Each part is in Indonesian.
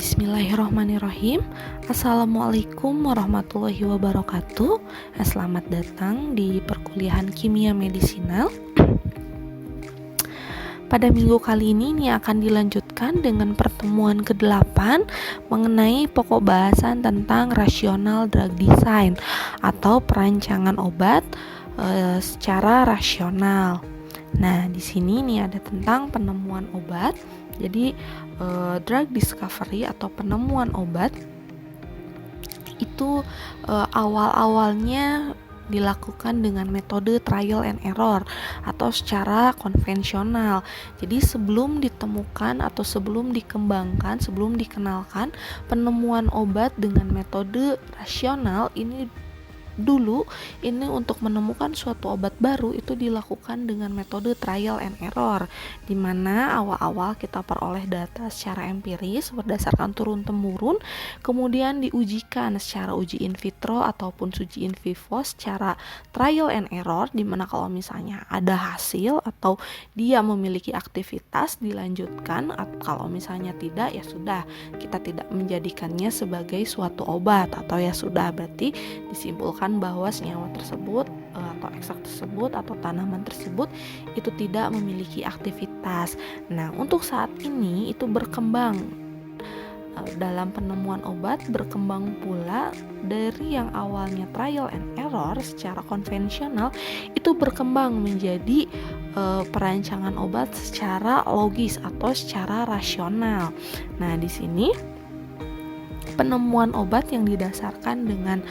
Bismillahirrahmanirrahim. Assalamualaikum warahmatullahi wabarakatuh. Selamat datang di perkuliahan Kimia Medisinal. Pada minggu kali ini akan dilanjutkan dengan pertemuan ke-8 mengenai pokok bahasan tentang rasional drug design atau perancangan obat secara rasional. Nah, di sini ada tentang penemuan obat. Jadi drug discovery atau penemuan obat itu awal-awalnya dilakukan dengan metode trial and error atau secara konvensional. Jadi sebelum ditemukan atau sebelum dikembangkan, sebelum dikenalkan penemuan obat dengan metode rasional ini untuk menemukan suatu obat baru itu dilakukan dengan metode trial and error, di mana awal-awal kita peroleh data secara empiris berdasarkan turun-temurun, kemudian diujikan secara uji in vitro ataupun uji in vivo secara trial and error, di mana kalau misalnya ada hasil atau dia memiliki aktivitas dilanjutkan, atau kalau misalnya tidak ya sudah, kita tidak menjadikannya sebagai suatu obat, atau ya sudah berarti disimpulkan bahwa senyawa tersebut atau ekstrak tersebut atau tanaman tersebut itu tidak memiliki aktivitas. Nah, untuk saat ini itu berkembang dalam penemuan obat, berkembang pula dari yang awalnya trial and error secara konvensional itu berkembang menjadi perancangan obat secara logis atau secara rasional. Nah, di sini penemuan obat yang didasarkan dengan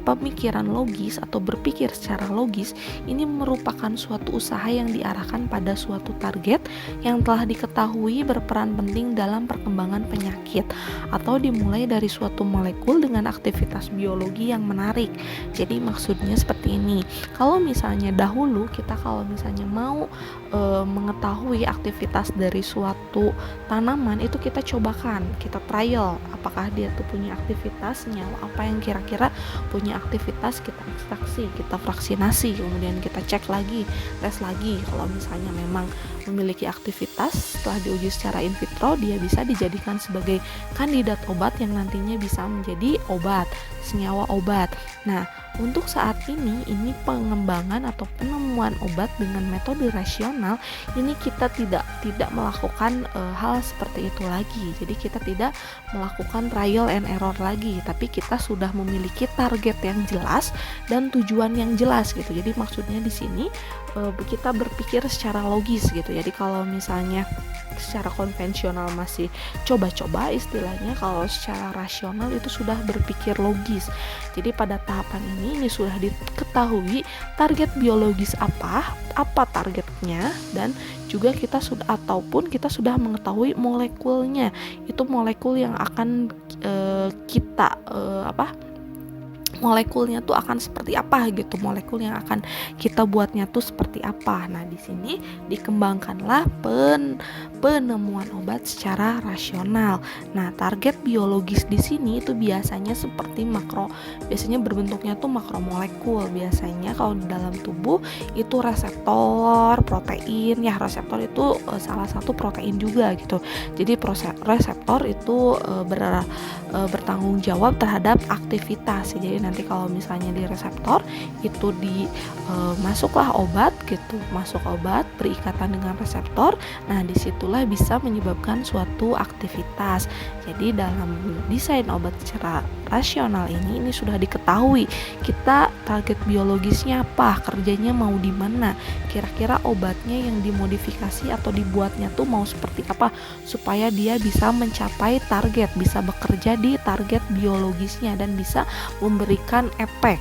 pemikiran logis atau berpikir secara logis ini merupakan suatu usaha yang diarahkan pada suatu target yang telah diketahui berperan penting dalam perkembangan penyakit, atau dimulai dari suatu molekul dengan aktivitas biologi yang menarik. Jadi maksudnya seperti ini, kalau misalnya dahulu kita kalau misalnya mau mengetahui aktivitas dari suatu tanaman, itu kita cobakan, kita trial apakah dia tuh punya aktivitas, senyawa apa yang kira-kira punya aktivitas, kita ekstraksi, kita vaksinasi, kemudian kita cek lagi, tes lagi. Kalau misalnya memang memiliki aktivitas, setelah diuji secara in vitro, dia bisa dijadikan sebagai kandidat obat yang nantinya bisa menjadi obat, senyawa obat. Nah, untuk saat ini pengembangan atau penemuan obat dengan metode rasional ini kita tidak melakukan hal seperti itu lagi. Jadi kita tidak melakukan trial and error lagi, tapi kita sudah memiliki target yang jelas dan tujuan yang jelas gitu. Jadi maksudnya di sini kita berpikir secara logis gitu. Jadi kalau misalnya secara konvensional masih coba-coba istilahnya, kalau secara rasional itu sudah berpikir logis. Jadi pada tahapan ini sudah diketahui target biologis apa targetnya, dan juga kita sudah mengetahui molekulnya, itu molekul yang akan molekulnya tuh akan seperti apa gitu, molekul yang akan kita buatnya tuh seperti apa. Nah, di sini dikembangkanlah penemuan obat secara rasional. Nah, target biologis di sini itu biasanya biasanya berbentuknya tuh makromolekul. Biasanya kalau di dalam tubuh itu reseptor protein, ya reseptor itu salah satu protein juga gitu. Jadi reseptor itu bertanggung jawab terhadap aktivitas. Jadi nanti kalau misalnya di reseptor itu masuklah obat gitu, masuk obat berikatan dengan reseptor. Nah, disitulah bisa menyebabkan suatu aktivitas. Jadi dalam desain obat secara rasional ini sudah diketahui kita target biologisnya apa, kerjanya mau di mana, kira-kira obatnya yang dimodifikasi atau dibuatnya tuh mau seperti apa supaya dia bisa mencapai target, bisa bekerja di target biologisnya dan bisa memberikan efek.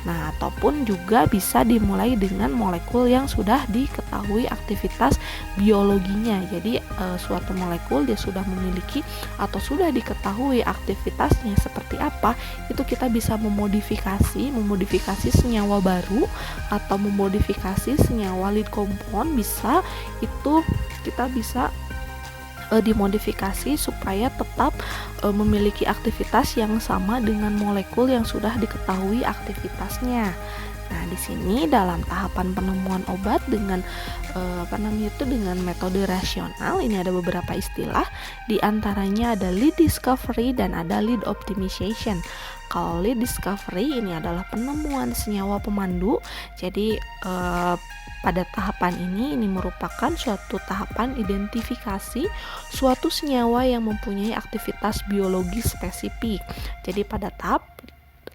Nah, ataupun juga bisa dimulai dengan molekul yang sudah diketahui aktivitas biologinya. Jadi suatu molekul dia sudah memiliki atau sudah diketahui aktivitasnya seperti apa, itu kita bisa memodifikasi senyawa baru atau memodifikasi senyawa lead compound, bisa itu kita bisa dimodifikasi supaya tetap memiliki aktivitas yang sama dengan molekul yang sudah diketahui aktivitasnya. Nah, di sini dalam tahapan penemuan obat dengan dengan metode rasional ini ada beberapa istilah, di antaranya ada lead discovery dan ada lead optimization. Kalau lead discovery ini adalah penemuan senyawa pemandu. Jadi pada tahapan ini merupakan suatu tahapan identifikasi suatu senyawa yang mempunyai aktivitas biologi spesifik. Jadi pada tahap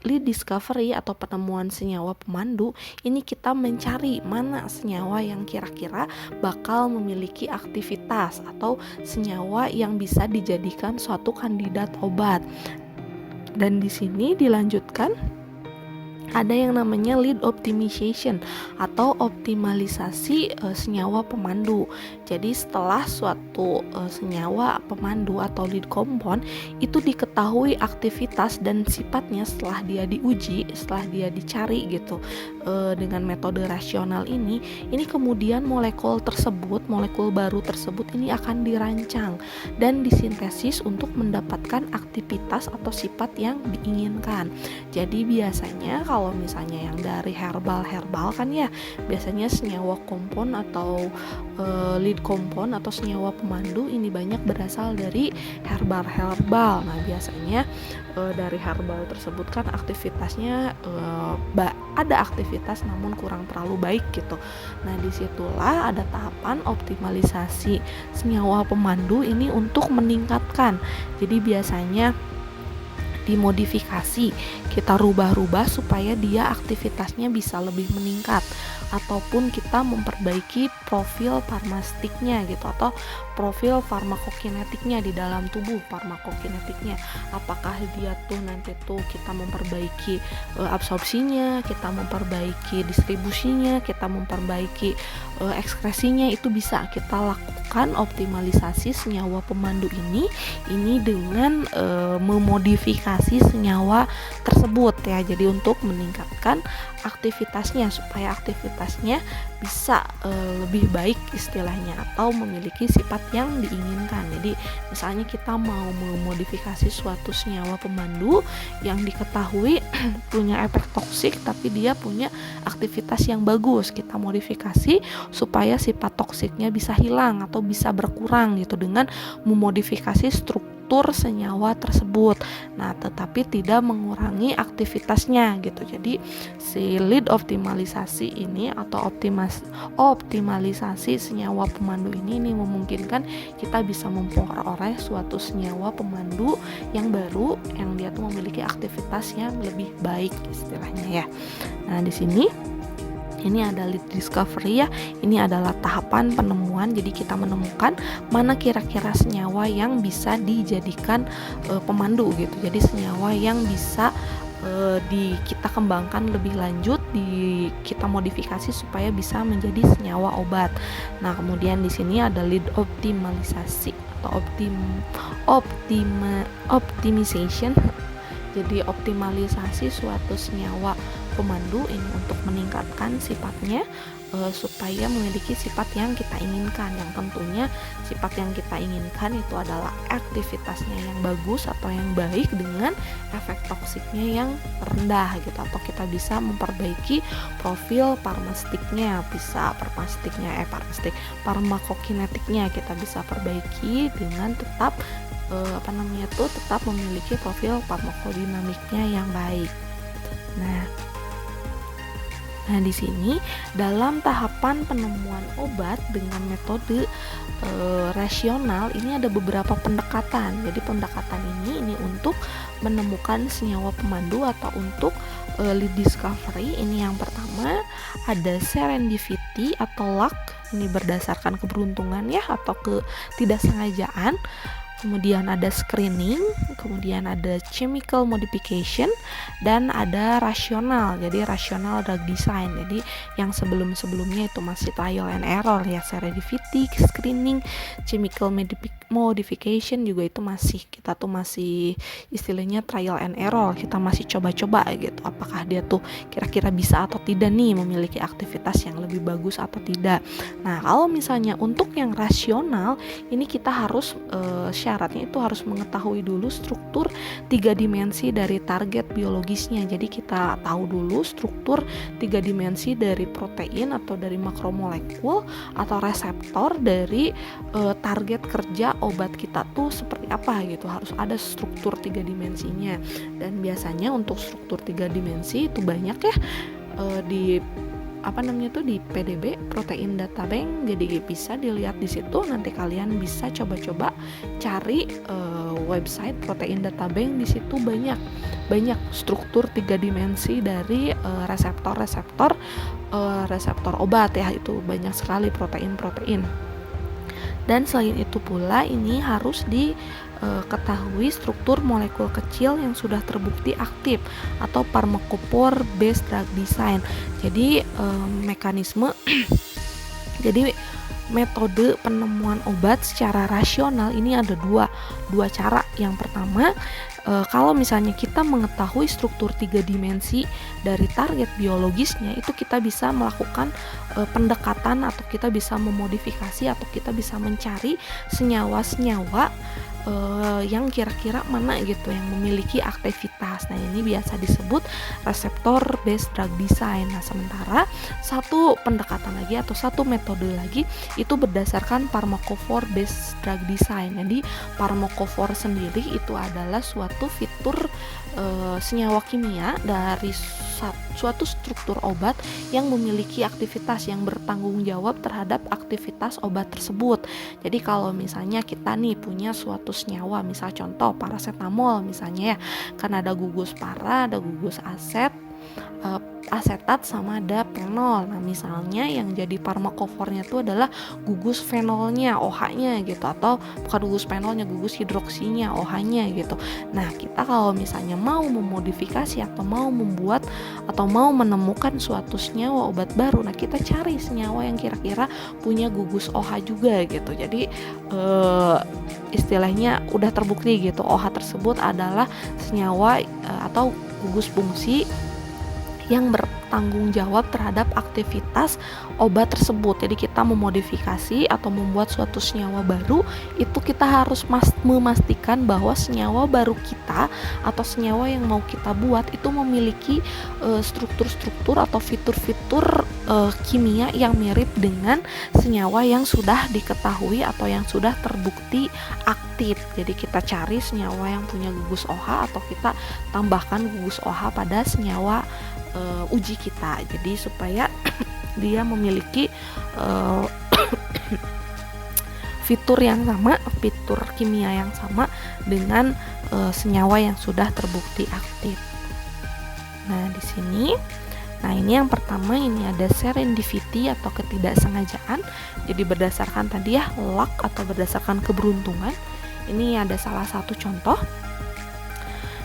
lead discovery atau penemuan senyawa pemandu ini kita mencari mana senyawa yang kira-kira bakal memiliki aktivitas atau senyawa yang bisa dijadikan suatu kandidat obat. Dan di sini dilanjutkan ada yang namanya lead optimization atau optimalisasi senyawa pemandu. Jadi setelah suatu senyawa pemandu atau lead compound itu diketahui aktivitas dan sifatnya setelah dia diuji, setelah dia dicari gitu dengan metode rasional ini kemudian molekul baru tersebut ini akan dirancang dan disintesis untuk mendapatkan aktivitas atau sifat yang diinginkan. Jadi biasanya kalau misalnya yang dari herbal kan ya biasanya senyawa kompon atau lead compound atau senyawa pemandu ini banyak berasal dari herbal. Nah biasanya dari herbal tersebut kan aktivitasnya ada aktivitas namun kurang terlalu baik gitu. Nah disitulah ada tahapan optimalisasi senyawa pemandu ini untuk meningkatkan. Jadi biasanya dimodifikasi, kita rubah-rubah supaya dia aktivitasnya bisa lebih meningkat, ataupun kita memperbaiki profil farmastiknya gitu atau profil farmakokinetiknya di dalam tubuh, farmakokinetiknya apakah dia tuh nanti tuh kita memperbaiki absorpsinya, kita memperbaiki distribusinya, kita memperbaiki ekskresinya, itu bisa kita lakukan optimalisasi senyawa pemandu ini dengan memodifikasi senyawa tersebut ya. Jadi untuk meningkatkan aktivitasnya supaya aktivitasnya bisa lebih baik istilahnya atau memiliki sifat yang diinginkan. Jadi misalnya kita mau memodifikasi suatu senyawa pemandu yang diketahui punya efek toksik tapi dia punya aktivitas yang bagus, kita modifikasi supaya sifat toksiknya bisa hilang atau bisa berkurang gitu dengan memodifikasi struktur senyawa tersebut. Nah, tetapi tidak mengurangi aktivitasnya gitu. Jadi si lead optimalisasi ini atau optimalisasi senyawa pemandu ini memungkinkan kita bisa memperoleh suatu senyawa pemandu yang baru yang dia tuh memiliki aktivitas yang lebih baik istilahnya ya. Nah, di sini ini ada lead discovery ya. Ini adalah tahapan penemuan. Jadi kita menemukan mana kira-kira senyawa yang bisa dijadikan pemandu gitu. Jadi senyawa yang bisa kita kembangkan lebih lanjut, kita modifikasi supaya bisa menjadi senyawa obat. Nah, kemudian di sini ada lead optimalisasi atau optimization. Jadi optimalisasi suatu senyawa pemandu ini untuk meningkatkan sifatnya supaya memiliki sifat yang kita inginkan, yang tentunya sifat yang kita inginkan itu adalah aktivitasnya yang bagus atau yang baik dengan efek toksiknya yang rendah gitu, atau kita bisa memperbaiki profil farmastiknya, bisa farmakokinetiknya kita bisa perbaiki dengan tetap tetap memiliki profil farmakodinamiknya yang baik. Nah, di sini dalam tahapan penemuan obat dengan metode rasional ini ada beberapa pendekatan. Jadi pendekatan ini untuk menemukan senyawa pemandu atau untuk lead discovery. Ini yang pertama ada serendipity atau luck. Ini berdasarkan keberuntungan ya atau ketidaksengajaan. Kemudian ada screening, kemudian ada chemical modification, dan ada rasional. Jadi rasional drug design. Jadi yang sebelum-sebelumnya itu masih trial and error ya, serendipity, screening, chemical modification juga itu kita tuh masih istilahnya trial and error, kita masih coba-coba gitu, apakah dia tuh kira-kira bisa atau tidak nih memiliki aktivitas yang lebih bagus atau tidak. Nah, kalau misalnya untuk yang rasional ini kita harus syaratnya itu harus mengetahui dulu struktur 3 dimensi dari target biologisnya. Jadi kita tahu dulu struktur 3 dimensi dari protein atau dari makromolekul atau reseptor dari target kerja obat kita tuh seperti apa gitu, harus ada struktur 3 dimensinya. Dan biasanya untuk struktur 3 dimensi itu banyak ya di di PDB, Protein Data Bank. Jadi bisa dilihat di situ, nanti kalian bisa coba-coba cari website Protein Data Bank. Di situ banyak struktur 3 dimensi dari reseptor obat ya, itu banyak sekali protein. Dan selain itu pula ini harus diketahui struktur molekul kecil yang sudah terbukti aktif atau pharmacophore based drug design. Jadi mekanisme jadi metode penemuan obat secara rasional ini ada dua cara. Yang pertama, kalau misalnya kita mengetahui struktur 3 dimensi dari target biologisnya, itu kita bisa melakukan pendekatan atau kita bisa memodifikasi atau kita bisa mencari senyawa-senyawa yang kira-kira mana gitu yang memiliki aktivitas. Nah, ini biasa disebut reseptor based drug design. Nah, sementara satu pendekatan lagi atau satu metode lagi itu berdasarkan pharmacophore based drug design. Jadi pharmacophore sendiri itu adalah suatu fitur senyawa kimia dari suatu struktur obat yang memiliki aktivitas yang bertanggung jawab terhadap aktivitas obat tersebut. Jadi kalau misalnya kita nih punya suatu senyawa, misal contoh paracetamol misalnya ya, kan ada gugus para, ada gugus asetat sama ada fenol. Nah, misalnya yang jadi farmakofornya itu adalah gugus fenolnya, OH-nya gitu, atau bukan gugus fenolnya, gugus hidroksinya, OH-nya gitu. Nah, kita kalau misalnya mau memodifikasi atau mau membuat atau mau menemukan suatu senyawa obat baru, nah kita cari senyawa yang kira-kira punya gugus OH juga gitu. Jadi istilahnya udah terbukti gitu, OH tersebut adalah senyawa atau gugus fungsi yang bertanggung jawab terhadap aktivitas obat tersebut. Jadi kita memodifikasi atau membuat suatu senyawa baru, itu kita harus memastikan bahwa senyawa baru kita atau senyawa yang mau kita buat itu memiliki struktur-struktur atau fitur-fitur kimia yang mirip dengan senyawa yang sudah diketahui atau yang sudah terbukti aktif. Jadi kita cari senyawa yang punya gugus OH atau kita tambahkan gugus OH pada senyawa uji kita, jadi supaya dia memiliki fitur yang sama, fitur kimia yang sama dengan senyawa yang sudah terbukti aktif. Nah, di sini, ini yang pertama, ini ada serendipity atau ketidaksengajaan. Jadi berdasarkan tadi ya, luck atau berdasarkan keberuntungan. Ini ada salah satu contoh.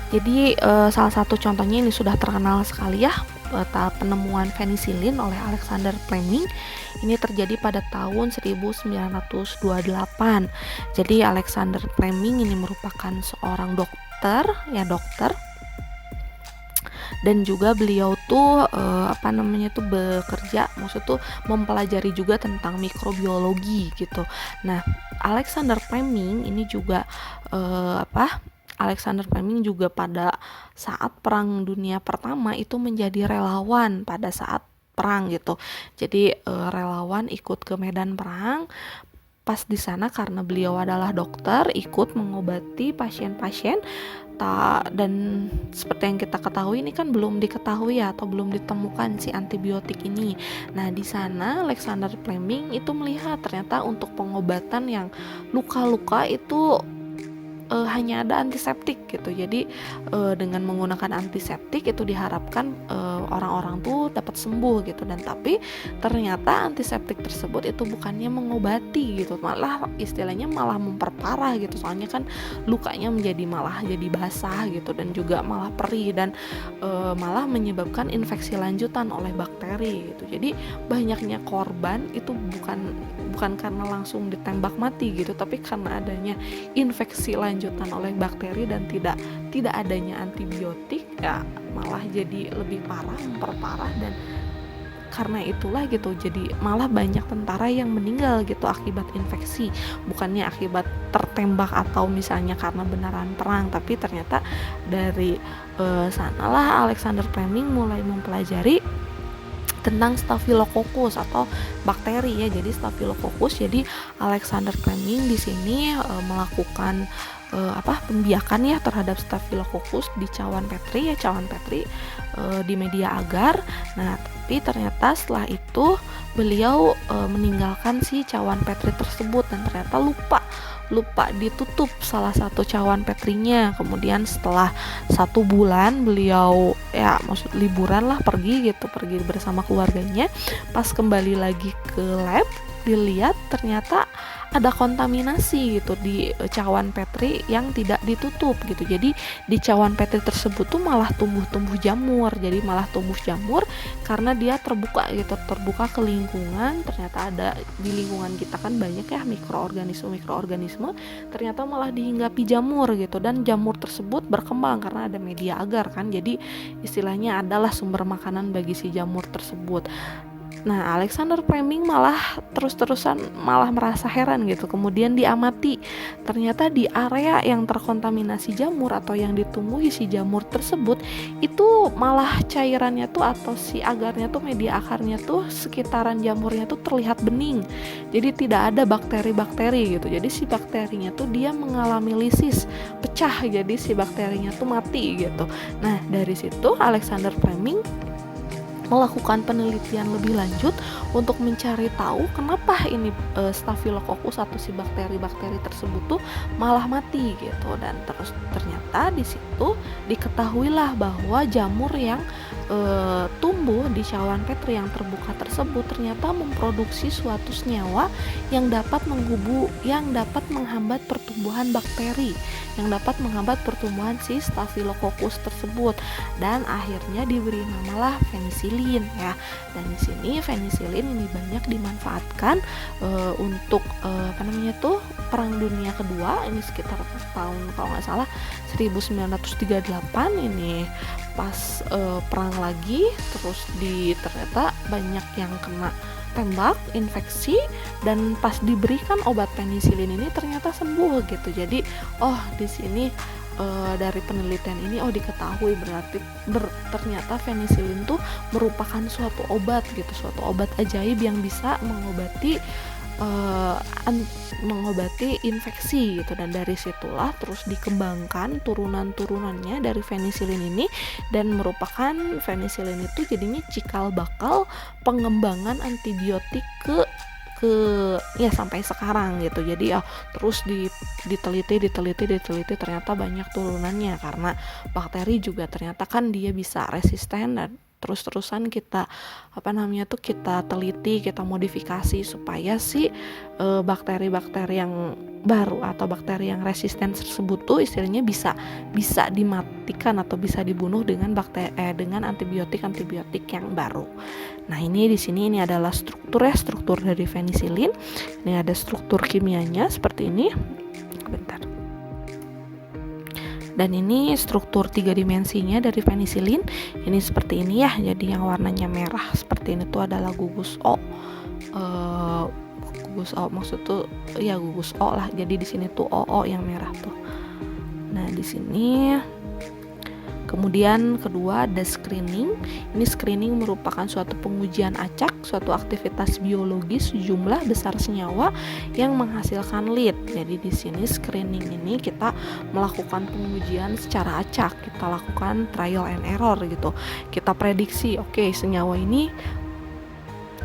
Jadi salah satu contohnya ini sudah terkenal sekali ya, penemuan penisilin oleh Alexander Fleming. Ini terjadi pada tahun 1928. Jadi Alexander Fleming ini merupakan seorang dokter, dan juga beliau tuh bekerja, maksud tuh mempelajari juga tentang mikrobiologi gitu. Nah, Alexander Fleming ini juga Alexander Fleming juga pada saat Perang Dunia Pertama itu menjadi relawan pada saat perang gitu. Jadi relawan ikut ke medan perang. Pas di sana karena beliau adalah dokter, ikut mengobati pasien-pasien. Dan seperti yang kita ketahui, ini kan belum diketahui ya, atau belum ditemukan si antibiotik ini. Nah, di sana Alexander Fleming itu melihat ternyata untuk pengobatan yang luka-luka itu hanya ada antiseptik gitu. Jadi dengan menggunakan antiseptik itu diharapkan orang-orang tuh dapat sembuh gitu. Dan tapi ternyata antiseptik tersebut itu bukannya mengobati gitu, malah istilahnya malah memperparah gitu. Soalnya kan lukanya malah jadi basah gitu, dan juga malah perih, dan malah menyebabkan infeksi lanjutan oleh bakteri gitu. Jadi banyaknya korban itu bukan karena langsung ditembak mati gitu, tapi karena adanya infeksi lanjutan oleh bakteri dan tidak adanya antibiotik, ya malah jadi lebih parah, memperparah. Dan karena itulah gitu, jadi malah banyak tentara yang meninggal gitu akibat infeksi, bukannya akibat tertembak atau misalnya karena beneran perang. Tapi ternyata dari sanalah Alexander Fleming mulai mempelajari tentang Staphylococcus atau bakteri ya. Jadi Staphylococcus, jadi Alexander Fleming di sini melakukan pembiakan ya terhadap Staphylococcus di cawan Petri di media agar. Nah, tapi ternyata setelah itu beliau meninggalkan si cawan Petri tersebut, dan ternyata lupa ditutup salah satu cawan Petrinya. Kemudian setelah 1 bulan beliau liburan lah, pergi bersama keluarganya. Pas kembali lagi ke lab, dilihat ternyata ada kontaminasi gitu di cawan Petri yang tidak ditutup gitu. Jadi di cawan Petri tersebut tuh malah tumbuh jamur. Jadi malah tumbuh jamur karena dia terbuka ke lingkungan. Ternyata ada di lingkungan kita kan banyak ya mikroorganisme, ternyata malah dihinggapi jamur gitu, dan jamur tersebut berkembang karena ada media agar kan. Jadi istilahnya adalah sumber makanan bagi si jamur tersebut. Nah, Alexander Fleming malah malah merasa heran gitu. Kemudian diamati, ternyata di area yang terkontaminasi jamur atau yang ditumbuhi si jamur tersebut itu malah cairannya tuh atau si agarnya tuh, media akarnya tuh, sekitaran jamurnya tuh terlihat bening. Jadi tidak ada bakteri-bakteri gitu. Jadi si bakterinya tuh dia mengalami lisis, pecah. Jadi si bakterinya tuh mati gitu. Nah, dari situ Alexander Fleming melakukan penelitian lebih lanjut untuk mencari tahu kenapa ini Staphylococcus atau si bakteri-bakteri tersebut tuh malah mati gitu. Dan terus ternyata di situ diketahuilah bahwa jamur yang tumbuh di cawan Petri yang terbuka tersebut ternyata memproduksi suatu senyawa yang dapat menghambat pertumbuhan bakteri, yang dapat menghambat pertumbuhan si Staphylococcus tersebut, dan akhirnya diberi namalah penisilin ya. Dan di sini penisilin ini banyak dimanfaatkan untuk Perang Dunia Kedua. Ini sekitar tahun kalau nggak salah 1938 ini pas perang lagi, terus ternyata banyak yang kena tembak, infeksi, dan pas diberikan obat penisilin ini ternyata sembuh gitu. Jadi di sini dari penelitian ini diketahui berarti ternyata penisilin tuh merupakan suatu obat gitu, suatu obat ajaib yang bisa mengobati infeksi gitu. Dan dari situlah terus dikembangkan turunan-turunannya dari penisilin ini, dan merupakan penisilin itu jadinya cikal bakal pengembangan antibiotik ke sampai sekarang gitu. Jadi terus diteliti ternyata banyak turunannya, karena bakteri juga ternyata kan dia bisa resisten, dan terus-terusan kita kita teliti, kita modifikasi supaya si bakteri-bakteri yang baru atau bakteri yang resisten tersebut tuh istilahnya bisa dimatikan atau bisa dibunuh dengan dengan antibiotik yang baru. Nah, ini di sini ini adalah struktur dari penisilin. Ini ada struktur kimianya seperti ini. Bentar. Dan ini struktur 3 dimensinya dari penisilin. Ini seperti ini ya. Jadi yang warnanya merah seperti ini tuh adalah gugus O. Gugus O maksud tuh ya gugus O lah. Jadi di sini tuh OO yang merah tuh. Nah, di sini kemudian kedua ada screening. Ini screening merupakan suatu pengujian acak, suatu aktivitas biologis jumlah besar senyawa yang menghasilkan lead. Jadi di sini screening ini kita melakukan pengujian secara acak, kita lakukan trial and error gitu. Kita prediksi, senyawa ini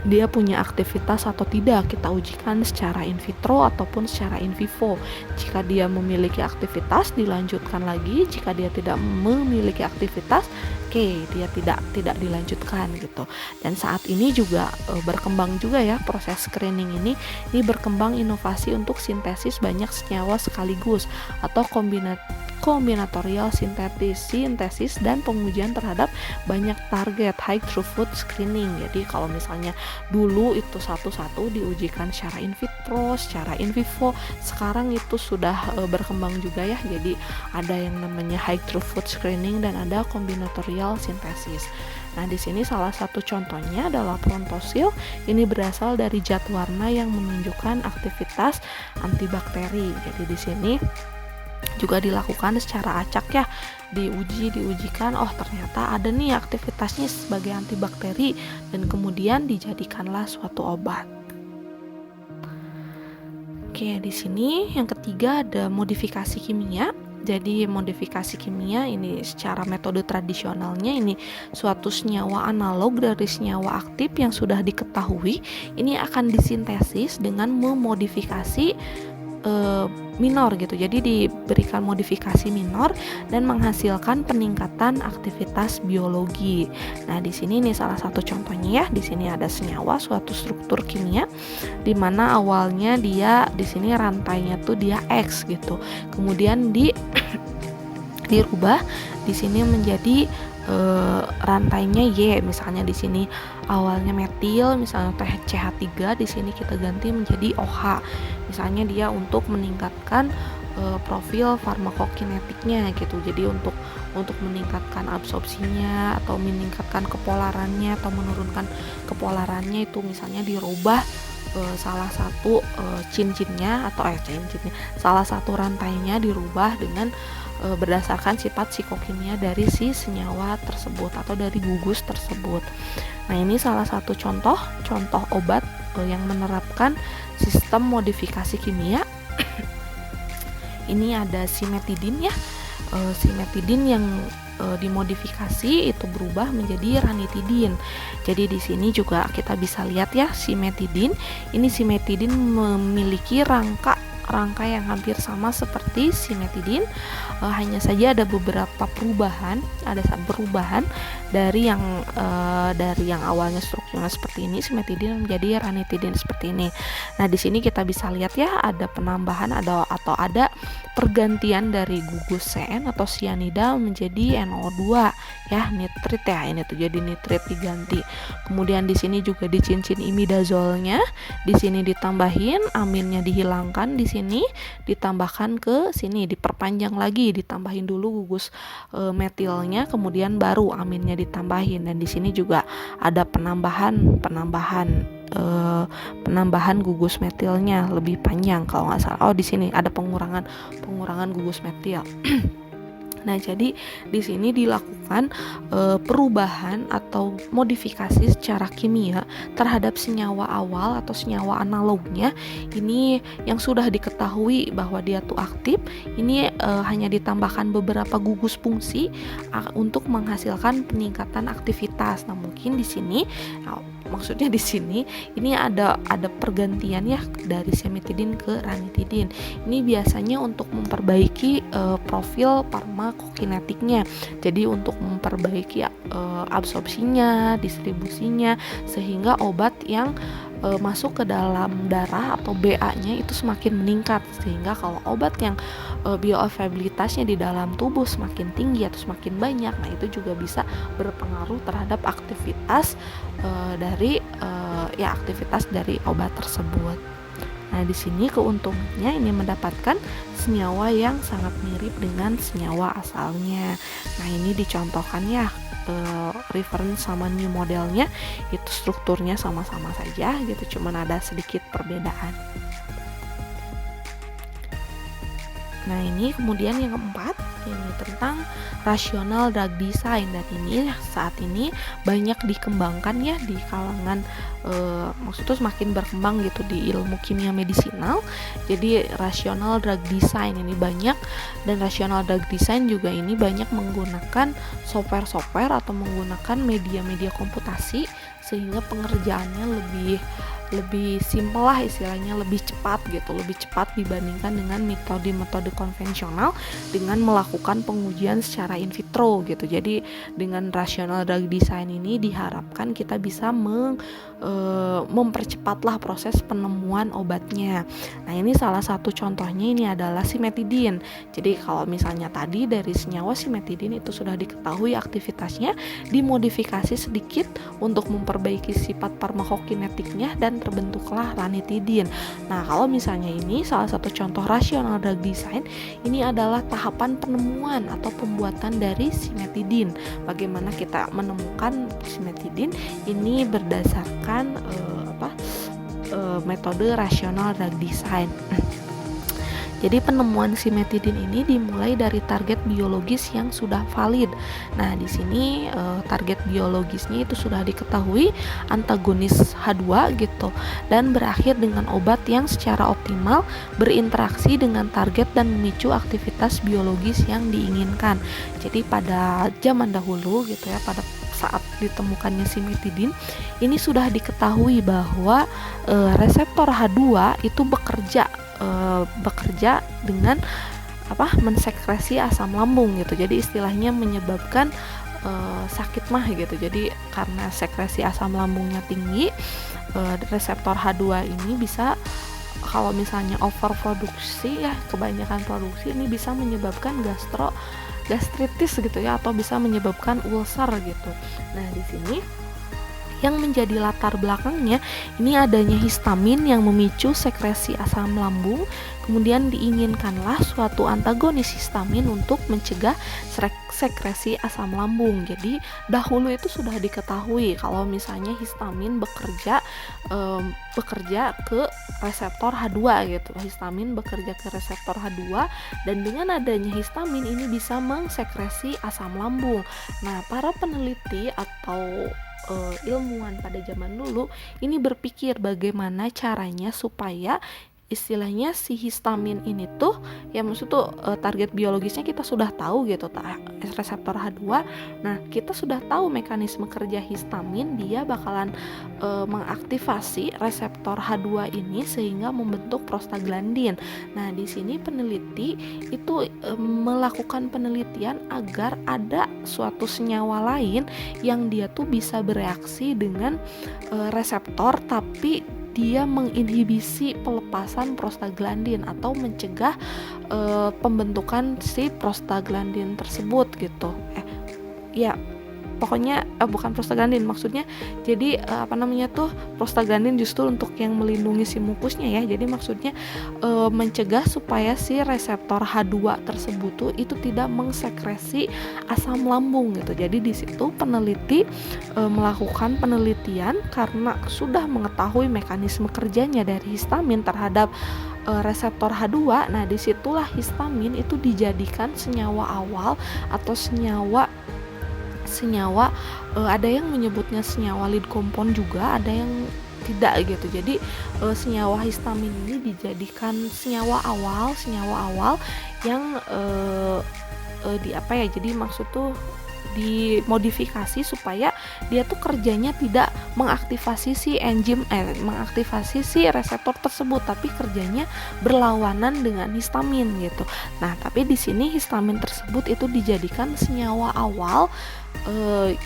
dia punya aktivitas atau tidak. Kita ujikan secara in vitro ataupun secara in vivo. Jika dia memiliki aktivitas, dilanjutkan lagi. Jika dia tidak memiliki aktivitas, dia tidak dilanjutkan gitu. Dan saat ini juga berkembang juga ya proses screening ini berkembang inovasi untuk sintesis banyak senyawa sekaligus atau kombinatorial sintesis dan pengujian terhadap banyak target, high throughput screening. Jadi kalau misalnya dulu itu satu-satu diujikan secara in vitro, secara in vivo, sekarang itu sudah berkembang juga ya. Jadi ada yang namanya high throughput screening dan ada kombinatorial sintesis. Nah, di sini salah satu contohnya adalah prontosil. Ini berasal dari zat warna yang menunjukkan aktivitas antibakteri. Jadi di sini juga dilakukan secara acak ya, diujikan, oh ternyata ada nih aktivitasnya sebagai antibakteri, dan kemudian dijadikanlah suatu obat. Oke, di sini yang ketiga ada modifikasi kimia. Jadi modifikasi kimia ini secara metode tradisionalnya ini suatu senyawa analog dari senyawa aktif yang sudah diketahui, ini akan disintesis dengan memodifikasi minor gitu. Jadi diberikan modifikasi minor dan menghasilkan peningkatan aktivitas biologi. Nah, di sini nih salah satu contohnya ya. Di sini ada senyawa suatu struktur kimia di mana awalnya dia di sini rantainya tuh dia X gitu. Kemudian dirubah di sini menjadi rantainya Y. Misalnya di sini awalnya metil, misalnya CH3, di sini kita ganti menjadi OH. Misalnya dia untuk meningkatkan profil farmakokinetiknya gitu. Jadi untuk meningkatkan absorpsinya atau meningkatkan kepolarannya atau menurunkan kepolarannya itu misalnya dirubah salah satu cincinnya atau salah satu rantainya dirubah dengan berdasarkan sifat psikokimia dari si senyawa tersebut atau dari gugus tersebut. Nah, ini salah satu contoh obat yang menerapkan sistem modifikasi kimia. Ini ada simetidin ya. Simetidin yang dimodifikasi itu berubah menjadi ranitidin. Jadi di sini juga kita bisa lihat ya simetidin. Ini simetidin memiliki rangka yang hampir sama seperti simetidin, hanya saja ada beberapa perubahan, dari yang awalnya strukturnya seperti ini simetidin menjadi ranitidin seperti ini. Nah, di sini kita bisa lihat ya ada penambahan atau ada pergantian dari gugus CN atau sianida menjadi NO2 ya, nitrit ya, ini tuh jadi nitrit diganti. Kemudian di sini juga di cincin imidazolnya, di sini ditambahin aminnya dihilangkan, di sini ditambahkan ke sini, diperpanjang lagi, ditambahin dulu gugus metilnya, kemudian baru aminnya ditambahin. Dan di sini juga ada penambahan gugus metilnya lebih panjang kalau nggak salah. Oh, di sini ada pengurangan gugus metil. Nah, jadi di sini dilakukan perubahan atau modifikasi secara kimia terhadap senyawa awal atau senyawa analognya. Ini yang sudah diketahui bahwa dia tuh aktif. Ini hanya ditambahkan beberapa gugus fungsi untuk menghasilkan peningkatan aktivitas. Nah, mungkin di sini maksudnya di sini ini ada pergantian ya dari simetidin ke ranitidin. Ini biasanya untuk memperbaiki profil farmakokinetiknya. Jadi untuk memperbaiki absorpsinya, distribusinya, sehingga obat yang masuk ke dalam darah atau BA-nya itu semakin meningkat, sehingga kalau obat yang bioavailabilitasnya di dalam tubuh semakin tinggi atau semakin banyak, nah itu juga bisa berpengaruh terhadap aktivitas aktivitas dari obat tersebut. Nah, di sini keuntungannya ini mendapatkan senyawa yang sangat mirip dengan senyawa asalnya. Nah, ini dicontohkan ya, reference sama new modelnya itu strukturnya sama-sama saja gitu, cuman ada sedikit perbedaan. Nah, ini kemudian yang keempat, ini tentang rational drug design, dan ini saat ini banyak dikembangkan ya di kalangan maksudnya semakin berkembang gitu di ilmu kimia medisinal. Jadi rational drug design ini banyak, dan rational drug design juga ini banyak menggunakan software atau menggunakan media-media komputasi sehingga pengerjaannya lebih simpel lah istilahnya, lebih cepat gitu, lebih cepat dibandingkan dengan metode-metode konvensional dengan melakukan pengujian secara in vitro gitu. Jadi dengan rational drug design ini diharapkan kita bisa mempercepatlah proses penemuan obatnya. Nah, ini salah satu contohnya ini adalah simetidin. Jadi kalau misalnya tadi dari senyawa simetidin itu sudah diketahui aktivitasnya, dimodifikasi sedikit untuk memperbaiki sifat farmakokinetiknya dan terbentuklah ranitidin. Nah, kalau misalnya ini salah satu contoh rational drug design, ini adalah tahapan penemuan atau pembuatan dari simetidin. Bagaimana kita menemukan simetidin ini berdasarkan metode rational drug design. Jadi penemuan simetidin ini dimulai dari target biologis yang sudah valid. Nah, di sini target biologisnya itu sudah diketahui antagonis H2 gitu, dan berakhir dengan obat yang secara optimal berinteraksi dengan target dan memicu aktivitas biologis yang diinginkan. Jadi pada zaman dahulu gitu ya, pada saat ditemukannya simetidin ini sudah diketahui bahwa reseptor H2 itu bekerja dengan mensekresi asam lambung gitu. Jadi istilahnya menyebabkan sakit mah gitu. Jadi karena sekresi asam lambungnya tinggi, reseptor H2 ini bisa, kalau misalnya overproduksi ya, kebanyakan produksi, ini bisa menyebabkan gastritis gitu ya, atau bisa menyebabkan ulcer gitu. Nah, di sini yang menjadi latar belakangnya ini adanya histamin yang memicu sekresi asam lambung. Kemudian diinginkanlah suatu antagonis histamin untuk mencegah sekresi asam lambung. Jadi dahulu itu sudah diketahui kalau misalnya histamin bekerja ke reseptor H2 gitu. Histamin bekerja ke reseptor H2, dan dengan adanya histamin ini bisa mengsekresi asam lambung. Nah, para peneliti atau ilmuwan pada zaman dulu ini berpikir bagaimana caranya supaya istilahnya si histamin ini tuh ya, maksud tuh target biologisnya kita sudah tahu gitu, reseptor H2. Nah, kita sudah tahu mekanisme kerja histamin, dia bakalan mengaktifasi reseptor H2 ini sehingga membentuk prostaglandin. Nah, di sini peneliti itu melakukan penelitian agar ada suatu senyawa lain yang dia tuh bisa bereaksi dengan reseptor, tapi dia menginhibisi pelepasan prostaglandin atau mencegah pembentukan si prostaglandin tersebut gitu. Pokoknya bukan prostaglandin maksudnya. Jadi prostaglandin justru untuk yang melindungi si mukusnya ya. Jadi maksudnya mencegah supaya si reseptor H2 tersebut tuh itu tidak mengsekresi asam lambung gitu. Jadi di situ peneliti melakukan penelitian karena sudah mengetahui mekanisme kerjanya dari histamin terhadap reseptor H2. Nah, disitulah histamin itu dijadikan senyawa awal atau senyawa ada yang menyebutnya senyawa lead compound juga, ada yang tidak gitu. Jadi senyawa histamin ini dijadikan senyawa awal yang jadi maksud tuh dimodifikasi supaya dia tuh kerjanya tidak mengaktifasi si enzim mengaktifasi si reseptor tersebut, tapi kerjanya berlawanan dengan histamin gitu. Nah, tapi di sini histamin tersebut itu dijadikan senyawa awal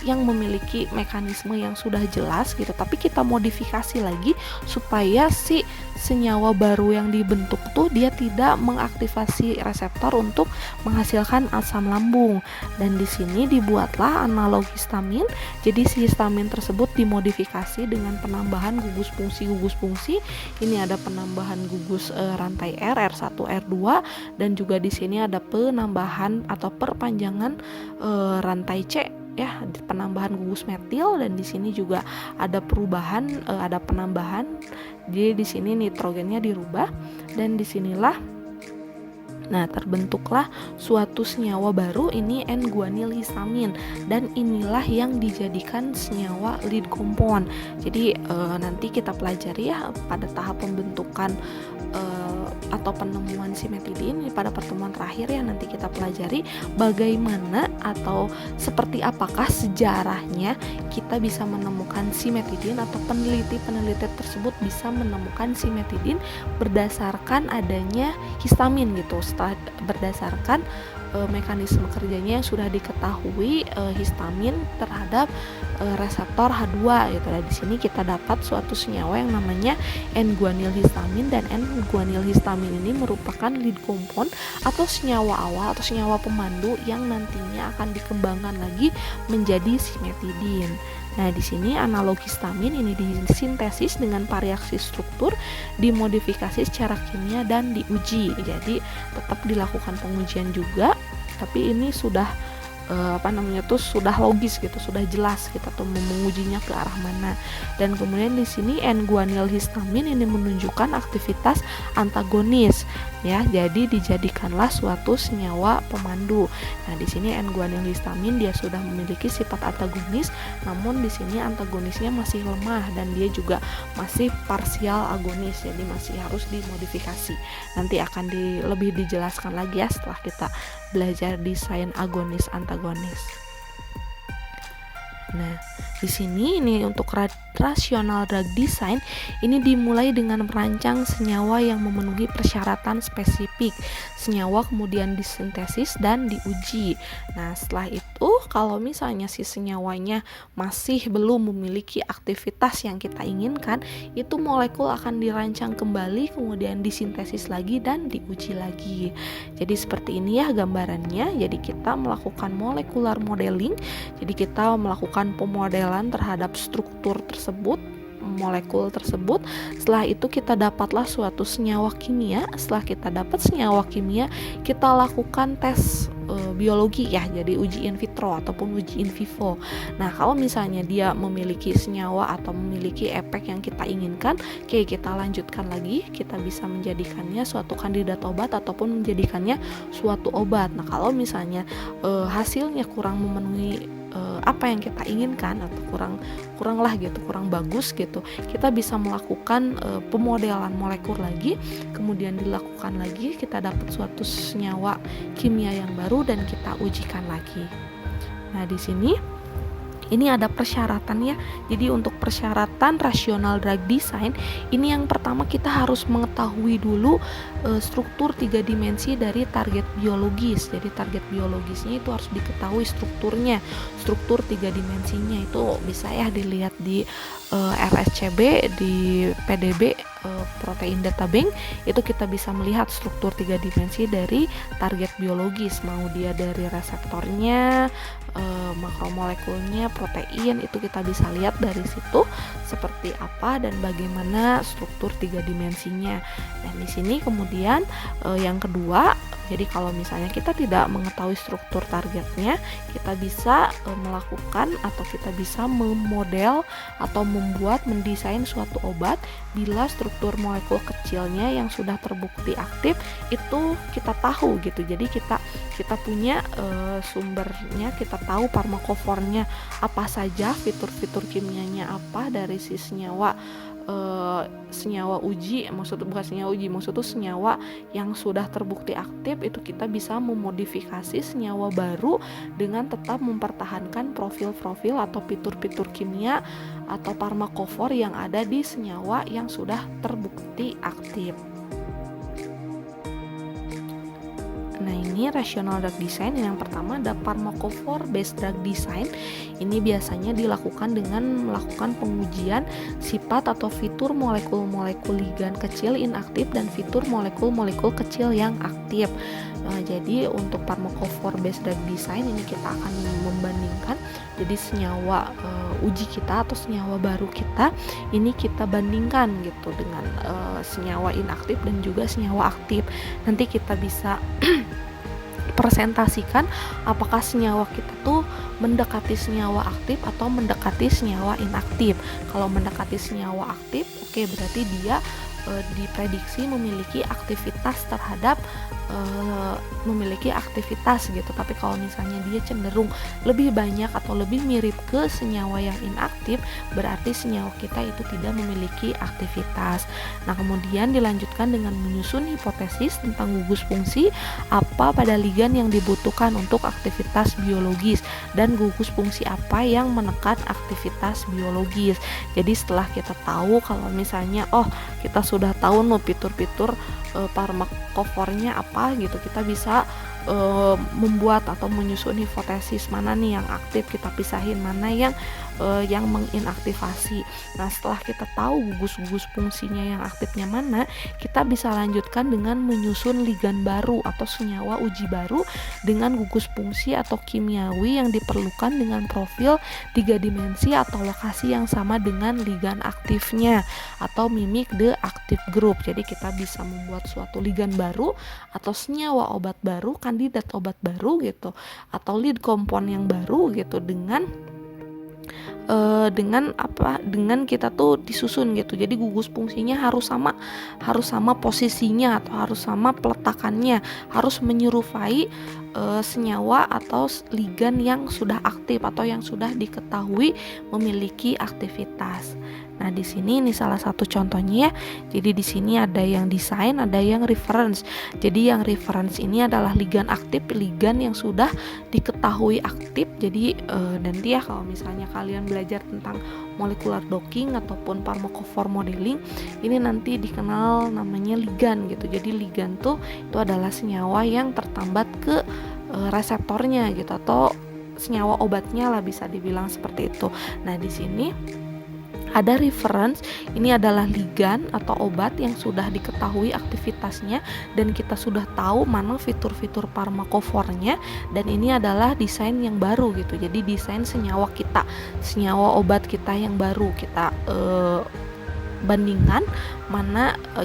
yang memiliki mekanisme yang sudah jelas gitu, tapi kita modifikasi lagi supaya si senyawa baru yang dibentuk tuh dia tidak mengaktifasi reseptor untuk menghasilkan asam lambung. Dan di sini dibuatlah analog histamin. Jadi si histamin tersebut dimodifikasi dengan penambahan gugus fungsi. Ini ada penambahan gugus rantai R1, R2, dan juga di sini ada penambahan atau perpanjangan rantai C ya, penambahan gugus metil, dan di sini juga ada perubahan, ada penambahan. Jadi di sini nitrogennya dirubah, dan disinilah terbentuklah suatu senyawa baru, ini N-guanil histamin, dan inilah yang dijadikan senyawa lead compound. Jadi nanti kita pelajari ya pada tahap pembentukan atau penemuan simetidin pada pertemuan terakhir ya nanti kita pelajari bagaimana atau seperti apakah sejarahnya kita bisa menemukan simetidin atau peneliti-peneliti tersebut bisa menemukan simetidin berdasarkan adanya histamin gitu, berdasarkan mekanisme kerjanya yang sudah diketahui histamin terhadap reseptor H2 gitu. Nah, di sini kita dapat suatu senyawa yang namanya N-guanyl histamin, dan N-guanyl histamin ini merupakan lead compound atau senyawa awal atau senyawa pemandu yang nantinya akan dikembangkan lagi menjadi simetidin. Nah, di sini analog histamin ini disintesis dengan variasi struktur, dimodifikasi secara kimia dan diuji. Jadi tetap dilakukan pengujian juga, tapi ini sudah sudah logis gitu, sudah jelas kita tuh mengujinya ke arah mana. Dan kemudian di sini N-guanyl histamin ini menunjukkan aktivitas antagonis ya, jadi dijadikanlah suatu senyawa pemandu. Nah, di sini N-guanyl histamin dia sudah memiliki sifat antagonis, namun di sini antagonisnya masih lemah dan dia juga masih parsial agonis, jadi masih harus dimodifikasi. Nanti akan lebih dijelaskan lagi ya setelah kita belajar desain agonis antagonis. Nah, di sini ini untuk rational drug design ini dimulai dengan merancang senyawa yang memenuhi persyaratan spesifik. Senyawa kemudian disintesis dan diuji. Nah, setelah itu kalau misalnya si senyawanya masih belum memiliki aktivitas yang kita inginkan, itu molekul akan dirancang kembali, kemudian disintesis lagi dan diuji lagi. Jadi seperti ini ya gambarannya. Jadi kita melakukan molecular modeling. Jadi kita melakukan pemodelan terhadap struktur tersebut, molekul tersebut. Setelah itu kita dapatlah suatu senyawa kimia. Setelah kita dapat senyawa kimia, kita lakukan tes biologi ya, jadi uji in vitro ataupun uji in vivo. Nah, kalau misalnya dia memiliki senyawa atau memiliki efek yang kita inginkan, oke, kita lanjutkan lagi, kita bisa menjadikannya suatu kandidat obat ataupun menjadikannya suatu obat. Nah, kalau misalnya hasilnya kurang memenuhi apa yang kita inginkan atau kurang bagus gitu, kita bisa melakukan pemodelan molekul lagi, kemudian dilakukan lagi, kita dapat suatu senyawa kimia yang baru dan kita ujikan lagi. Nah, di sini ini ada persyaratan ya. Jadi untuk persyaratan rational drug design ini yang pertama kita harus mengetahui dulu struktur 3 dimensi dari target biologis. Jadi target biologisnya itu harus diketahui strukturnya. Struktur 3 dimensinya itu bisa ya dilihat di RSCB, di PDB protein data bank, itu kita bisa melihat struktur 3 dimensi dari target biologis, mau dia dari reseptornya, makromolekulnya, protein, itu kita bisa lihat dari situ seperti apa dan bagaimana struktur 3 dimensinya. Dan di sini kemudian yang kedua, jadi kalau misalnya kita tidak mengetahui struktur targetnya, kita bisa melakukan atau kita bisa memodel atau mendesain suatu obat bila struktur molekul kecilnya yang sudah terbukti aktif itu kita tahu gitu. Jadi kita punya sumbernya, kita tahu farmakofornya apa saja, fitur-fitur kimianya apa dari si senyawa uji, maksudnya senyawa yang sudah terbukti aktif, itu kita bisa memodifikasi senyawa baru dengan tetap mempertahankan profil-profil atau fitur-fitur kimia atau farmakofor yang ada di senyawa yang sudah terbukti aktif. Nah, ini rational drug design. Yang pertama ada pharmacophore based drug design. Ini biasanya dilakukan dengan melakukan pengujian sifat atau fitur molekul-molekul ligan kecil inaktif dan fitur molekul-molekul kecil yang aktif. Jadi untuk pharmacophore based drug design ini kita akan membandingkan, jadi senyawa uji kita atau senyawa baru kita ini kita bandingkan gitu dengan senyawa inaktif dan juga senyawa aktif. Nanti kita bisa presentasikan apakah senyawa kita tuh mendekati senyawa aktif atau mendekati senyawa inaktif. Kalau mendekati senyawa aktif, oke, berarti dia diprediksi memiliki aktivitas terhadap memiliki aktivitas gitu. Tapi kalau misalnya dia cenderung lebih banyak atau lebih mirip ke senyawa yang inaktif, berarti senyawa kita itu tidak memiliki aktivitas. Nah, kemudian dilanjutkan dengan menyusun hipotesis tentang gugus fungsi, apa pada ligan yang dibutuhkan untuk aktivitas biologis dan gugus fungsi apa yang menekan aktivitas biologis. Jadi setelah kita tahu kalau misalnya kita sudah tahu fitur-fitur farmakofornya apa gitu, kita bisa membuat atau menyusun hipotesis mana nih yang aktif, kita pisahin mana yang menginaktivasi. Nah, setelah kita tahu gugus-gugus fungsinya yang aktifnya mana, kita bisa lanjutkan dengan menyusun ligan baru atau senyawa uji baru dengan gugus fungsi atau kimiawi yang diperlukan dengan profil 3 dimensi atau lokasi yang sama dengan ligan aktifnya atau mimic the active group. Jadi kita bisa membuat suatu ligan baru atau senyawa obat baru, kandidat obat baru gitu, atau lead compound yang baru gitu dengan kita tuh disusun gitu. Jadi gugus fungsinya harus sama posisinya atau harus sama peletakannya, harus menyerupai senyawa atau ligan yang sudah aktif atau yang sudah diketahui memiliki aktivitas. Nah, di sini ini salah satu contohnya ya. Jadi di sini ada yang desain, ada yang reference. Jadi yang reference ini adalah ligan aktif, ligan yang sudah diketahui aktif. Jadi nanti ya kalau misalnya kalian belajar tentang molecular docking ataupun pharmacophore modeling, ini nanti dikenal namanya ligan gitu. Jadi ligan tuh itu adalah senyawa yang tertambat ke reseptornya gitu, atau senyawa obatnya lah, bisa dibilang seperti itu. Nah, di sini ada reference, ini adalah ligan atau obat yang sudah diketahui aktivitasnya dan kita sudah tahu mana fitur-fitur farmakofornya, dan ini adalah desain yang baru gitu. Jadi desain senyawa senyawa obat kita yang baru kita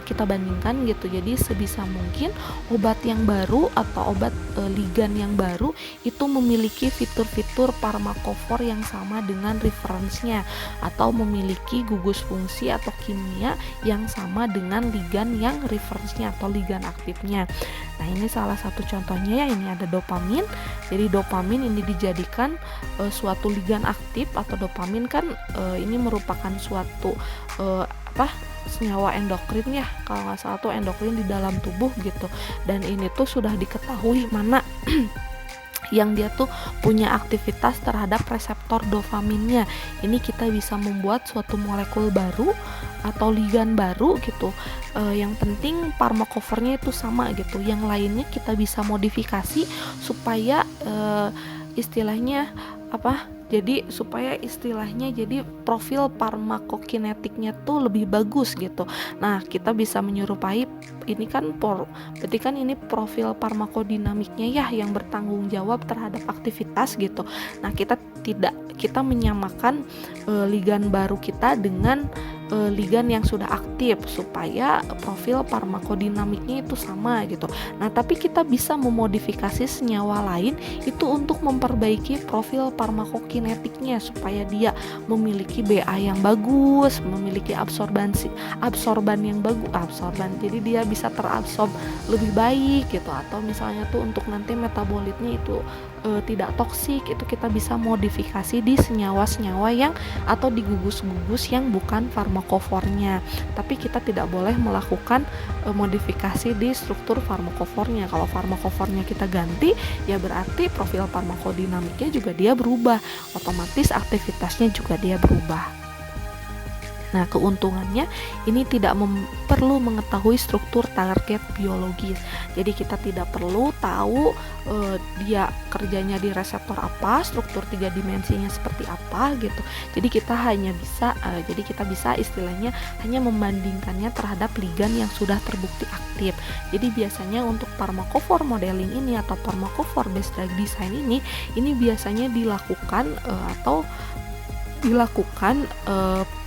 kita bandingkan gitu. Jadi sebisa mungkin obat yang baru atau obat ligan yang baru itu memiliki fitur-fitur farmakofor yang sama dengan referensinya atau memiliki gugus fungsi atau kimia yang sama dengan ligan yang referensinya atau ligan aktifnya. Nah, ini salah satu contohnya ya, ini ada dopamin. Jadi dopamin ini dijadikan suatu ligan aktif, atau dopamin kan ini merupakan suatu senyawa endokrin ya, kalau nggak salah tuh endokrin di dalam tubuh gitu, dan ini tuh sudah diketahui mana yang dia tuh punya aktivitas terhadap reseptor dopaminnya. Ini kita bisa membuat suatu molekul baru atau ligan baru gitu. Yang penting farmakofornya itu sama gitu. Yang lainnya kita bisa modifikasi supaya istilahnya jadi profil farmakokinetiknya tuh lebih bagus gitu. Nah, kita bisa menyerupai ini kan berarti kan ini profil farmakodinamiknya ya yang bertanggung jawab terhadap aktivitas gitu. Nah, kita menyamakan ligan baru kita dengan ligan yang sudah aktif supaya profil farmakodinamiknya itu sama gitu. Nah, tapi kita bisa memodifikasi senyawa lain itu untuk memperbaiki profil farmakokinetiknya supaya dia memiliki BA yang bagus, memiliki absorban yang bagus, jadi dia bisa terabsorb lebih baik gitu, atau misalnya tuh untuk nanti metabolitnya itu tidak toksik, itu kita bisa modifikasi di senyawa-senyawa yang atau di gugus-gugus yang bukan farmakofornya. Tapi kita tidak boleh melakukan modifikasi di struktur farmakofornya. Kalau farmakofornya kita ganti, ya berarti profil farmakodinamiknya juga dia berubah, otomatis aktivitasnya juga dia berubah. Nah, keuntungannya ini tidak perlu mengetahui struktur target biologis. Jadi kita tidak perlu tahu dia kerjanya di reseptor apa, struktur 3 dimensinya seperti apa gitu. Jadi kita bisa istilahnya hanya membandingkannya terhadap ligan yang sudah terbukti aktif. Jadi biasanya untuk pharmacophore modeling ini atau pharmacophore based drug design ini biasanya dilakukan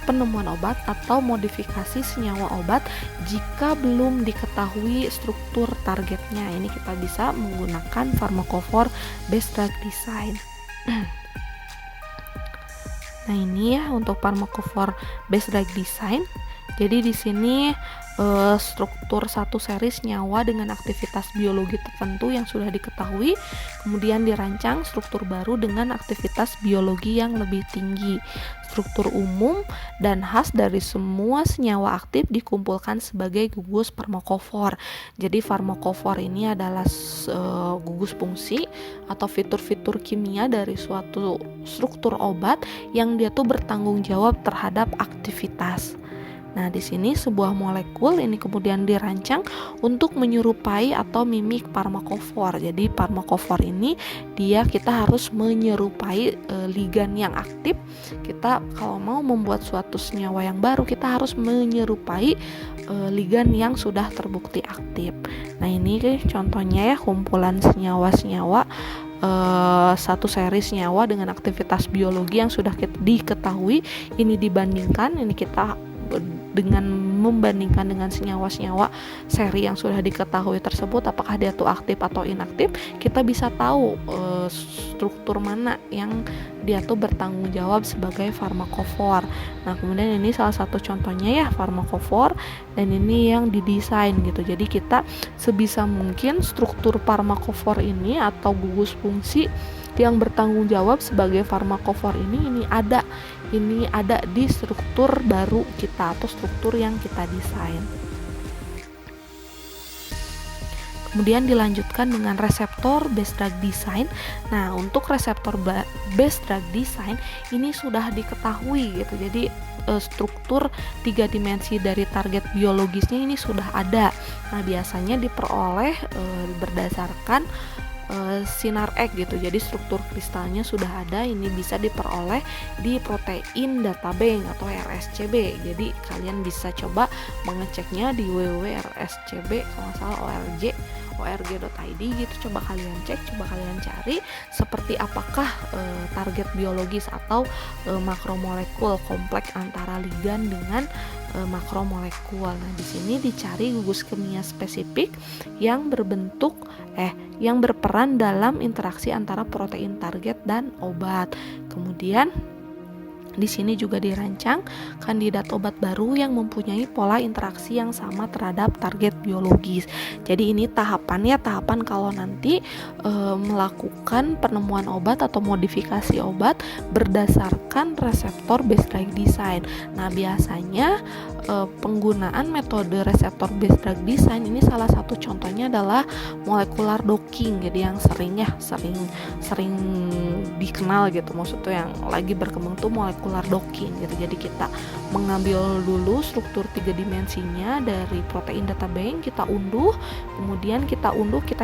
penemuan obat atau modifikasi senyawa obat jika belum diketahui struktur targetnya. Ini kita bisa menggunakan pharmacophore based drug design. Nah, ini ya untuk pharmacophore based drug design. Jadi di sini struktur satu series nyawa dengan aktivitas biologi tertentu yang sudah diketahui, kemudian dirancang struktur baru dengan aktivitas biologi yang lebih tinggi. Struktur umum dan khas dari semua senyawa aktif dikumpulkan sebagai gugus farmakofor. Jadi farmakofor ini adalah gugus fungsi atau fitur-fitur kimia dari suatu struktur obat yang dia tuh bertanggung jawab terhadap aktivitas. Nah, di sini sebuah molekul ini kemudian dirancang untuk menyerupai atau mimik farmakofor. Jadi farmakofor ini kita harus menyerupai ligan yang aktif. Kita kalau mau membuat suatu senyawa yang baru, kita harus menyerupai ligan yang sudah terbukti aktif. Nah, ini contohnya ya, kumpulan senyawa-senyawa satu seri senyawa dengan aktivitas biologi yang sudah diketahui. Ini dibandingkan, ini kita dengan membandingkan dengan senyawa-senyawa seri yang sudah diketahui tersebut, apakah dia tuh aktif atau inaktif, kita bisa tahu struktur mana yang dia tuh bertanggung jawab sebagai farmakofor. Nah, kemudian ini salah satu contohnya ya, farmakofor, dan ini yang didesain gitu. Jadi kita sebisa mungkin struktur farmakofor ini atau gugus fungsi yang bertanggung jawab sebagai farmakofor ini ada di struktur baru kita atau struktur yang kita desain. Kemudian dilanjutkan dengan reseptor based drug design. Nah, untuk reseptor based drug design ini sudah diketahui gitu. Jadi struktur 3 dimensi dari target biologisnya ini sudah ada. Nah, biasanya diperoleh berdasarkan sinar X gitu. Jadi struktur kristalnya sudah ada, ini bisa diperoleh di protein data bank atau RSCB. Jadi kalian bisa coba mengeceknya di www.rscb kalau nggak salah org.id gitu. Coba kalian cek, coba kalian cari seperti apakah target biologis atau makromolekul kompleks antara ligan dengan makromolekul. Nah, di sini dicari gugus kimia spesifik yang yang berperan dalam interaksi antara protein target dan obat. Kemudian di sini juga dirancang kandidat obat baru yang mempunyai pola interaksi yang sama terhadap target biologis. Jadi ini tahapan kalau nanti melakukan penemuan obat atau modifikasi obat berdasarkan reseptor based drug design. Nah, biasanya penggunaan metode reseptor based drug design ini salah satu contohnya adalah molecular docking. Jadi yang sering dikenal gitu, maksudnya yang lagi berkembang tuh molecular docking gitu. Jadi kita mengambil dulu struktur 3 dimensinya dari protein data bank, kita unduh, kemudian kita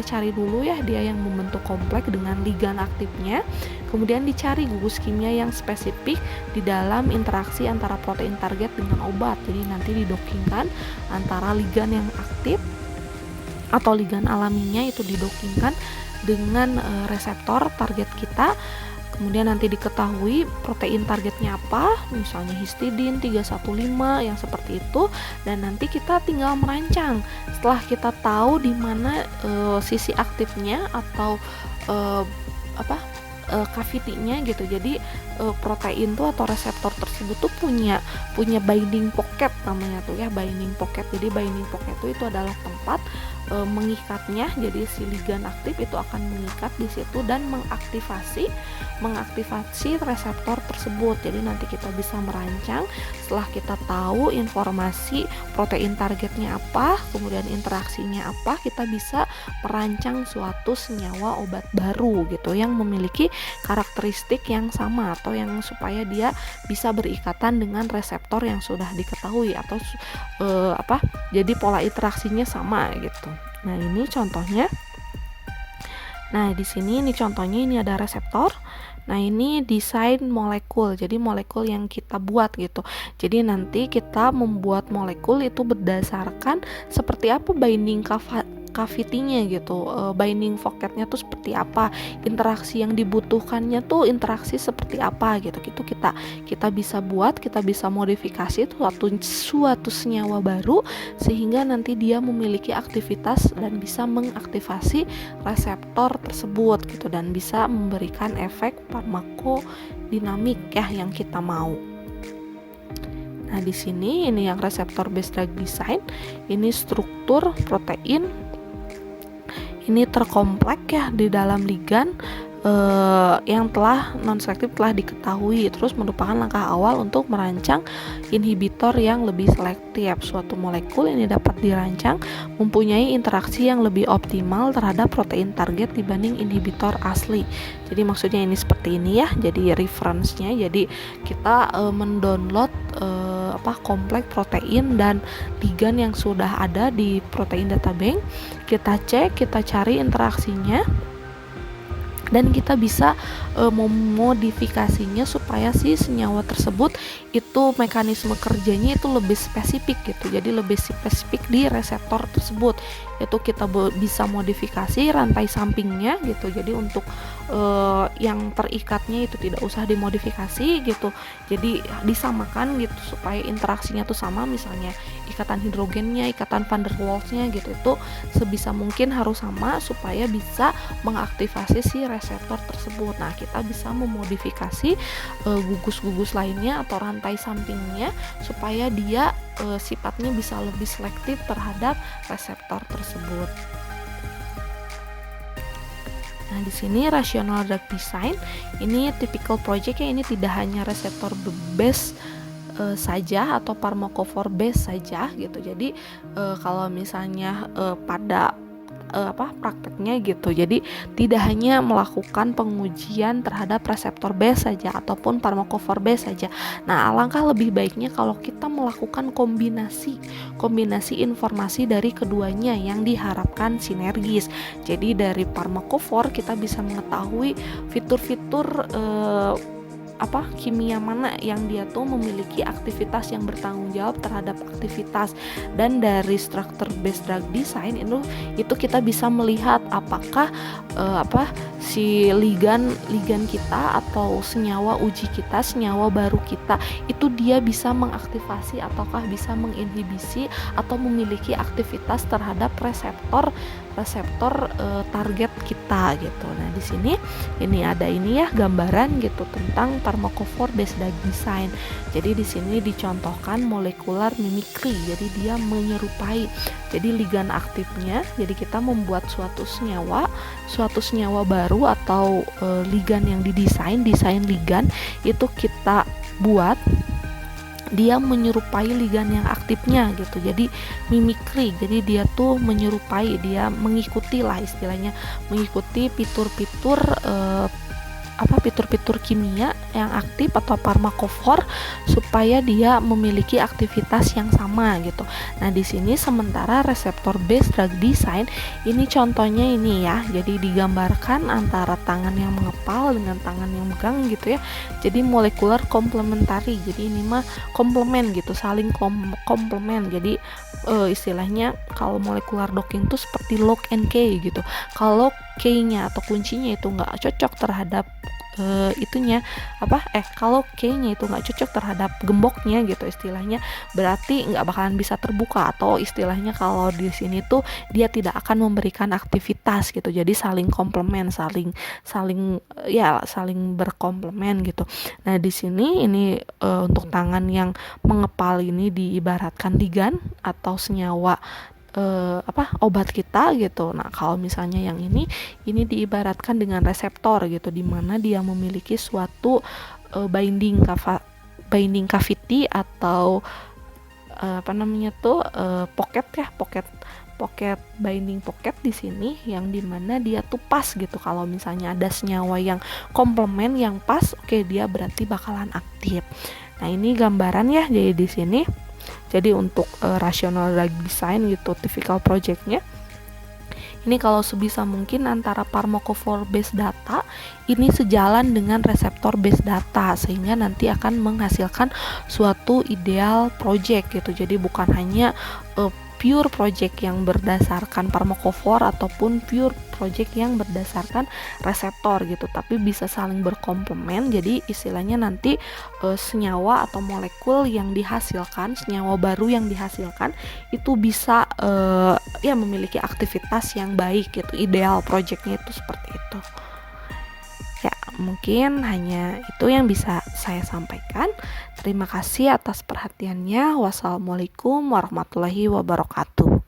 cari dulu ya dia yang membentuk kompleks dengan ligan aktifnya, kemudian dicari gugus kimia yang spesifik di dalam interaksi antara protein target dengan obat. Jadi nanti didockingkan antara ligan yang aktif atau ligan alaminya itu didockingkan dengan reseptor target kita. Kemudian nanti diketahui protein targetnya apa, misalnya histidin 315 yang seperti itu, dan nanti kita tinggal merancang. Setelah kita tahu di mana sisi aktifnya atau cavity-nya gitu. Jadi protein tuh atau reseptor tersebut tuh punya binding pocket namanya tuh ya, binding pocket. Jadi binding pocket itu adalah tempat mengikatnya. Jadi si ligan aktif itu akan mengikat di situ dan mengaktifasi reseptor tersebut. Jadi nanti kita bisa merancang setelah kita tahu informasi protein targetnya apa, kemudian interaksinya apa, kita bisa merancang suatu senyawa obat baru gitu yang memiliki karakteristik yang sama atau yang supaya dia bisa berikatan dengan reseptor yang sudah diketahui atau jadi pola interaksinya sama gitu. Nah, ini contohnya. Nah, di sini ini contohnya, ini ada reseptor. Nah, ini desain molekul. Jadi molekul yang kita buat gitu. Jadi nanti kita membuat molekul itu berdasarkan seperti apa binding cavity-nya gitu, binding pocket-nya tuh seperti apa, interaksi yang dibutuhkannya tuh interaksi seperti apa gitu. Gitu kita bisa buat, kita bisa modifikasi suatu senyawa baru sehingga nanti dia memiliki aktivitas dan bisa mengaktifasi reseptor tersebut gitu, dan bisa memberikan efek farmakodinamik ya yang kita mau. Nah, di sini ini yang reseptor based drug design, ini struktur protein ini terkompleks ya di dalam ligan yang telah non-selektif telah diketahui, terus merupakan langkah awal untuk merancang inhibitor yang lebih selektif. Suatu molekul ini dapat dirancang mempunyai interaksi yang lebih optimal terhadap protein target dibanding inhibitor asli. Jadi maksudnya ini seperti ini ya, jadi reference-nya, jadi kita mendownload kompleks protein dan ligan yang sudah ada di protein data bank, kita cek, kita cari interaksinya, dan kita bisa memodifikasinya supaya si senyawa tersebut itu mekanisme kerjanya itu lebih spesifik gitu, jadi lebih spesifik di reseptor tersebut. Itu kita bisa modifikasi rantai sampingnya gitu, jadi untuk yang terikatnya itu tidak usah dimodifikasi gitu, jadi disamakan gitu supaya interaksinya tuh sama, misalnya ikatan hidrogennya, ikatan van der Waals-nya gitu, itu sebisa mungkin harus sama supaya bisa mengaktifasi si reseptor tersebut. Nah, kita bisa memodifikasi gugus-gugus lainnya atau rantai sampingnya supaya dia sifatnya bisa lebih selektif terhadap reseptor tersebut. Nah, di sini rational drug design ini typical project ya, ini tidak hanya reseptor base saja atau pharmacophore base saja gitu. Jadi kalau misalnya pada prakteknya gitu, jadi tidak hanya melakukan pengujian terhadap reseptor base saja ataupun pharmacophore base saja. Nah, alangkah lebih baiknya kalau kita melakukan kombinasi informasi dari keduanya yang diharapkan sinergis. Jadi dari pharmacophore kita bisa mengetahui fitur-fitur kimia mana yang dia tuh memiliki aktivitas yang bertanggung jawab terhadap aktivitas, dan dari structure based drug design itu kita bisa melihat apakah si ligan kita atau senyawa uji kita, senyawa baru kita itu dia bisa mengaktifasi ataukah bisa menginhibisi atau memiliki aktivitas terhadap reseptor target kita gitu. Nah, di sini ini ada ya gambaran gitu tentang pharmacophore based drug design. Jadi di sini dicontohkan molecular mimicry. Jadi dia menyerupai. Jadi ligan aktifnya. Jadi kita membuat suatu senyawa baru atau ligan yang desain ligan itu kita buat dia menyerupai ligan yang aktifnya gitu. Jadi mimicry, jadi dia tuh menyerupai, dia mengikuti lah istilahnya, mengikuti fitur-fitur kimia yang aktif atau pharmacophore supaya dia memiliki aktivitas yang sama gitu. Nah, di sini sementara reseptor based drug design ini contohnya ini ya. Jadi digambarkan antara tangan yang mengepal dengan tangan yang megang gitu ya. Jadi molekular komplementari. Jadi ini mah komplement gitu, saling komplement. Jadi istilahnya kalau molekular docking tuh seperti lock and key gitu. Kalau key-nya atau kuncinya itu nggak cocok terhadap kalau key-nya itu nggak cocok terhadap gemboknya gitu istilahnya, berarti nggak bakalan bisa terbuka, atau istilahnya kalau di sini tuh dia tidak akan memberikan aktivitas gitu. Jadi saling komplement, saling berkomplement gitu. Nah, di sini ini untuk tangan yang mengepal ini diibaratkan ligan atau senyawa obat kita gitu. Nah, kalau misalnya yang ini diibaratkan dengan reseptor gitu, dimana dia memiliki suatu binding cavity atau pocket binding pocket di sini, yang dimana dia tuh pas gitu. Kalau misalnya ada senyawa yang komplement yang pas, oke, dia berarti bakalan aktif. Nah, ini gambaran ya. Jadi di sini jadi untuk rational drug design gitu typical projectnya ini kalau sebisa mungkin antara pharmacophore based data ini sejalan dengan reseptor based data, sehingga nanti akan menghasilkan suatu ideal project gitu. Jadi bukan hanya pure project yang berdasarkan pharmacophore ataupun pure project yang berdasarkan reseptor gitu, tapi bisa saling berkomplement. Jadi istilahnya nanti senyawa atau molekul yang dihasilkan, senyawa baru yang dihasilkan itu bisa memiliki aktivitas yang baik gitu. Ideal projectnya itu seperti itu. Ya, mungkin hanya itu yang bisa saya sampaikan. Terima kasih atas perhatiannya. Wassalamualaikum warahmatullahi wabarakatuh.